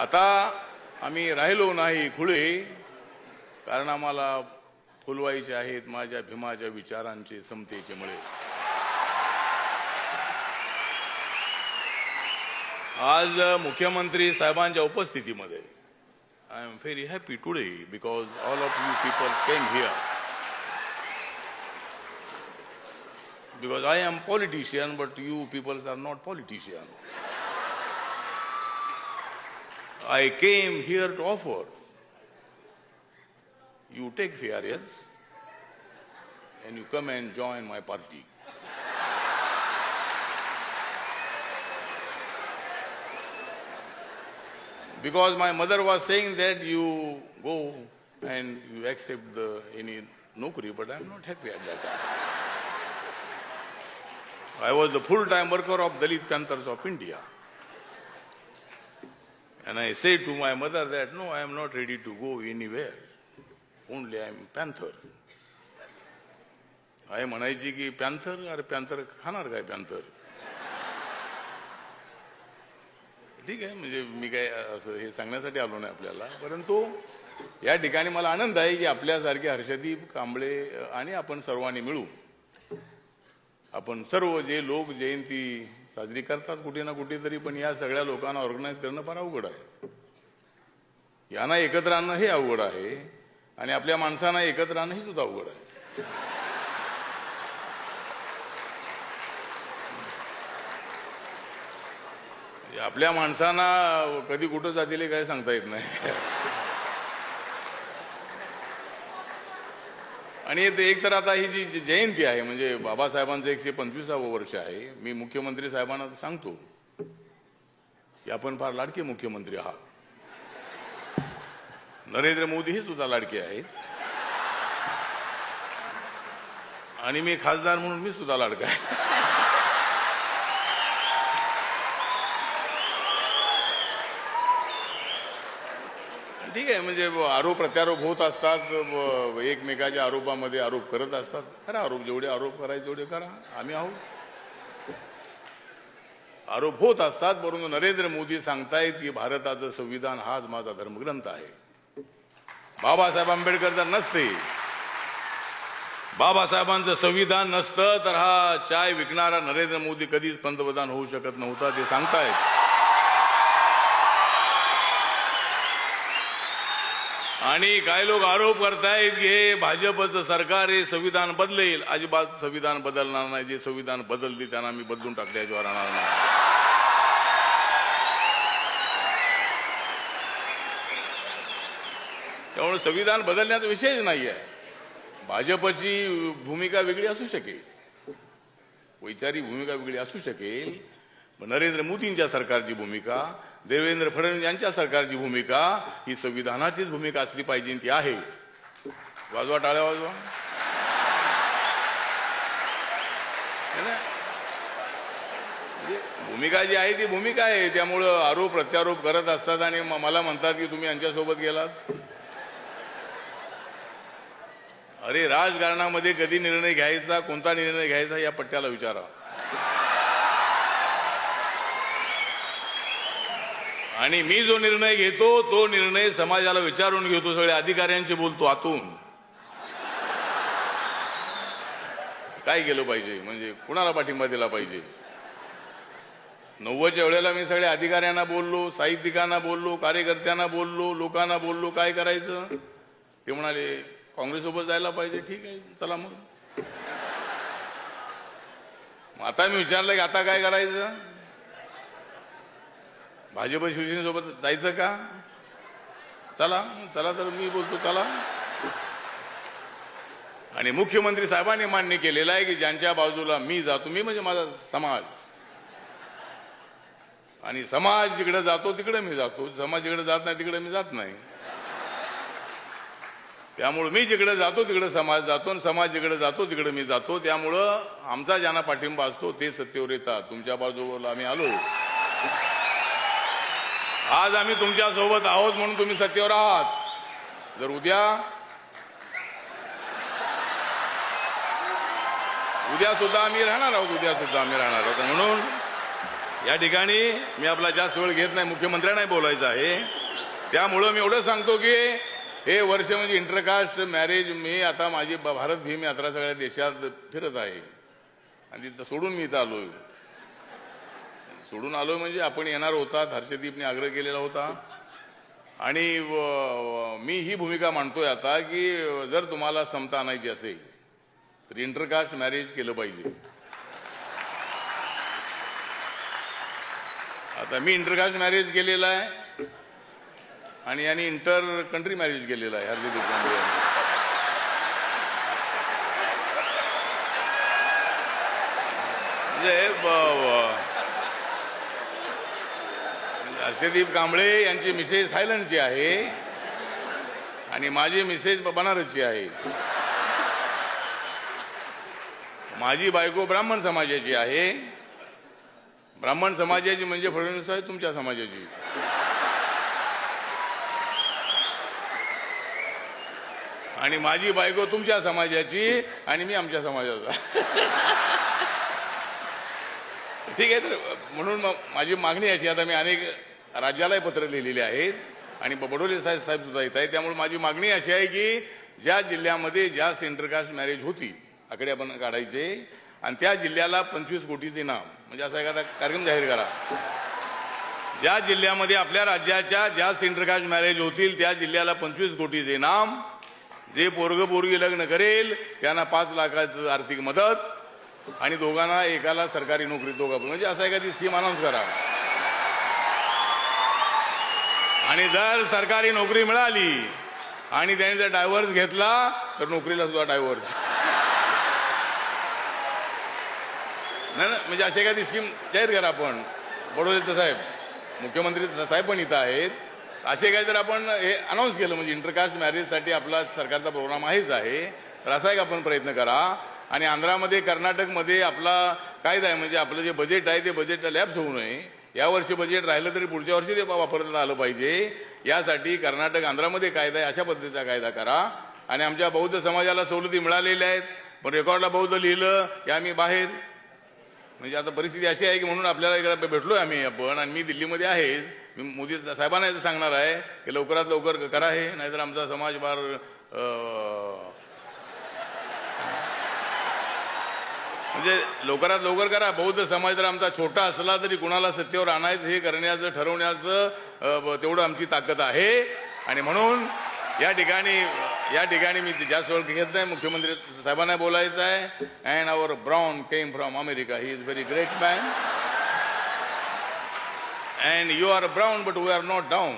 आता आम्ही राहिलो नाही खुळे, कारण आम्हाला फुलवायचे आहेत माझ्या भीमाच्या विचारांचे समतेचे मुळे। आज मुख्यमंत्री साहेबांच्या उपस्थितीमध्ये I am very happy today because all of you people came here. Because I am politician, but you people are not politicians. I came here to offer. You take VRS and you come and join my party. Because my mother was saying that you go and you accept any nokri, but I am not happy at that time. I was the full-time worker of Dalit Panthers of India. And I said to my mother that, no, I am not ready to go anywhere. Only I am Panther. I म्हणायची की panther, अरे panther खाणार काय panther? ठीक आहे, म्हणजे मी काय असं हे सांगण्यासाठी आलो नाही आपल्याला, परंतु या ठिकाणी मला आनंद आहे की आपल्यासारखे हर्षदीप कांबळे आणि आपण सर्वांनी मिळून आपण सर्व जे लोक जयंती साजरी करतात कुठे ना कुठेतरी, पण या सगळ्या लोकांना ऑर्गनाईज करणं फार अवघड आहे. यांना एकत्र आणणं हे अवघड आहे आणि आपल्या माणसांना एकत्र आणणं हे सुद्धा अवघड आहे. आपल्या माणसांना कधी कुठं जातील काय सांगता येत नाही. आणि एक तर आता ही जी जयंती आहे म्हणजे बाबासाहेबांचं 125वं वर्ष आहे. मी मुख्यमंत्री साहेबांना सांगतो की आपण फार लाडके मुख्यमंत्री आहात. नरेंद्र मोदी हे सुद्धा लाडके आहेत आणि मी खासदार म्हणून मी सुद्धा लाडका आहे. ठीक आहे, म्हणजे आरोप प्रत्यारोप होत असतात, एकमेकाच्या आरोपामध्ये आरोप करत असतात. खरा आरोप जेवढे आरोप करायचे तेवढे करा, आम्ही आहोत. आरोप होत असतात, परंतु नरेंद्र मोदी सांगतायत की भारताचं संविधान हाच माझा धर्मग्रंथ आहे. बाबासाहेब आंबेडकर जर नसते, बाबासाहेबांचं संविधान नसतं तर हा चाय विकणारा नरेंद्र मोदी कधीच पंतप्रधान होऊ शकत नव्हता, ते सांगतायत. आणि काही लोक आरोप करतायत की हे भाजपचं सरकार हे संविधान बदलेल. अजिबात संविधान बदलणार नाही. जे संविधान बदलली त्यांना मी बदलून टाकल्याशिवाय राहणार नाही. त्यामुळे संविधान बदलण्याचा विषयच नाही आहे. भाजपची भूमिका वेगळी असू शकेल, वैचारिक भूमिका वेगळी असू शकेल, नरेंद्र मोदींच्या सरकारची भूमिका, देवेंद्र फडणवीस यांच्या सरकारची भूमिका ही संविधानाचीच भूमिका असली पाहिजे, ती आहे. वाजवा टाळ्या वाजवा. भूमिका जी आहे ती भूमिका आहे. त्यामुळं आरोप प्रत्यारोप करत असतात आणि मला म्हणतात की तुम्ही यांच्यासोबत गेलात. अरे राजकारणामध्ये कधी निर्णय घ्यायचा, कोणता निर्णय घ्यायचा या पट्ट्याला विचारा. आणि मी जो निर्णय घेतो तो निर्णय समाजाला विचारून घेतो, सगळ्या अधिकाऱ्यांशी बोलतो आतून. काय केलं पाहिजे, म्हणजे कुणाला पाठिंबा दिला पाहिजे. 90च्या वेळेला मी सगळ्या अधिकाऱ्यांना बोललो, साहित्यिकांना बोललो, कार्यकर्त्यांना बोललो, लोकांना बोललो काय करायचं. ते म्हणाले काँग्रेससोबत जायला पाहिजे. ठीक आहे, चला मग. आता मी विचारलं की आता काय करायचं, भाजप शिवसेनेसोबत जायचं का. चला चला, तर मी बोलतो चला. आणि मुख्यमंत्री साहेबांनी मान्य केलेलं आहे की ज्यांच्या बाजूला मी जातो, मी म्हणजे माझा समाज, आणि समाज जिकडे जातो तिकडे मी जातो, समाज जिकडे जात नाही तिकडे मी जात नाही. त्यामुळे मी जिकडे जातो तिकडे समाज जातो आणि समाज जिकडे जातो तिकडे मी जातो. त्यामुळं आमचा ज्यांना पाठिंबा असतो ते सत्तेवर येतात. तुमच्या बाजूला आम्ही आलो, आज आम्ही तुमच्या सोबत आहोत म्हणून तुम्ही सत्तेवर आहात. जर उद्या सुद्धा आम्ही राहणार आहोत, म्हणून या ठिकाणी मी आपला जास्त वेळ घेत नाही, मुख्यमंत्र्यांनाही बोलायचं आहे. त्यामुळं मी एवढं सांगतो की हे वर्ष म्हणजे इंटरकास्ट मॅरेज मी आता माझी भारत भीम यात्रा सगळ्या देशात फिरत आहे आणि तिथं सोडून मी इथं आलोय. सोडून आलोय म्हणजे आपण येणार होतात, हर्षदीपने आग्रह केलेला होता आणि मी ही भूमिका मांडतोय आता की जर तुम्हाला समता आणायची असेल तर इंटरकास्ट मॅरेज केलं पाहिजे. आता मी इंटरकास्ट मॅरेज केलेलं आहे आणि यांनी इंटर कंट्री मॅरेज केलेलं आहे हर्षदीप कांबळे यांनी. म्हणजे हर्षदीप कांबळे यांची मिसेस थायलंडची आहे आणि माझी मिसेस बनारसची आहे. माझी बायको ब्राह्मण समाजाची आहे. ब्राह्मण समाजाची म्हणजे फडणवीस आहे तुमच्या समाजाची. आणि माझी बायको तुमच्या समाजाची आणि मी आमच्या समाजाचा. ठीक आहे. तर म्हणून माझी मागणी अशी, आता मी अनेक राज्यालाही पत्र लिहिलेली आहेत आणि बडोले साहेब सुद्धा येत आहेत. त्यामुळे माझी मागणी अशी आहे की ज्या जिल्ह्यामध्ये जास्त इंटरकास्ट मॅरेज होती आकडे आपण काढायचे आणि त्या जिल्ह्याला 25 कोटीचे इनाम, म्हणजे असा एखादा कार्यक्रम जाहीर करा. ज्या जिल्ह्यामध्ये आपल्या राज्याच्या जास्त इंटरकास्ट मॅरेज होतील त्या जिल्ह्याला 25 कोटीचे इनाम. जे पोरग पोरगी लग्न करेल त्यांना 5 लाखाचं आर्थिक मदत आणि दोघांना एकाला सरकारी नोकरी, दोघं म्हणजे असा एखादी स्कीम अनाऊन्स करा. आणि जर सरकारी नोकरी मिळाली आणि त्याने जर डायव्हर्स घेतला तर नोकरीला सुद्धा डायव्हर्स. नाही म्हणजे अशी एखादी स्कीम जाहीर करा आपण. बडोलेचं साहेब, मुख्यमंत्री साहेब पण इथं आहेत. असे काय जर आपण हे अनाऊन्स केलं म्हणजे इंटरकास्ट मॅरेजसाठी आपला सरकारचा प्रोग्राम आहेच आहे, तर असा एक आपण प्रयत्न करा. आणि आंध्रामध्ये कर्नाटकमध्ये आपला कायदा आहे, म्हणजे आपलं जे बजेट आहे ते बजेट लॅप्स होऊ नये. यावर्षी बजेट राहिलं तरी पुढच्या वर्षी ते वापरता आलं पाहिजे. यासाठी कर्नाटक आंध्रामध्ये कायदा आहे अशा पद्धतीचा कायदा करा. आणि आमच्या बौद्ध समाजाला सवलती मिळालेल्या आहेत, पण रेकॉर्डला बौद्ध लिहिलं की आम्ही बाहेर. म्हणजे आता परिस्थिती अशी आहे की म्हणून आपल्याला एकदा भेटलोय आम्ही आपण, आणि मी दिल्लीमध्ये आहे. मी मोदी साहेबांना सांगणार आहे की लवकरात लवकर करा हे, नाहीतर आमचा समाज फार म्हणजे लवकरात लवकर करा. बौद्ध समाज जर आमचा छोटा असला तरी कुणाला सत्तेवर आणायचं हे करण्याचं ठरवण्याचं तेवढं आमची ताकद आहे. आणि म्हणून या ठिकाणी मी जास्त वेळ घेत नाही. मुख्यमंत्री साहेबांना बोलायचं आहे. And our Brown came from America, he is very great man. And you are Brown but we are not down.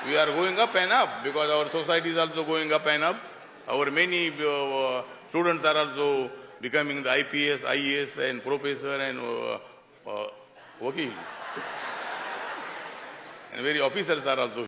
We are going up and up because our society is also going up and up. Our many students are also becoming the IPS, IAS and professor and working. And very officers are also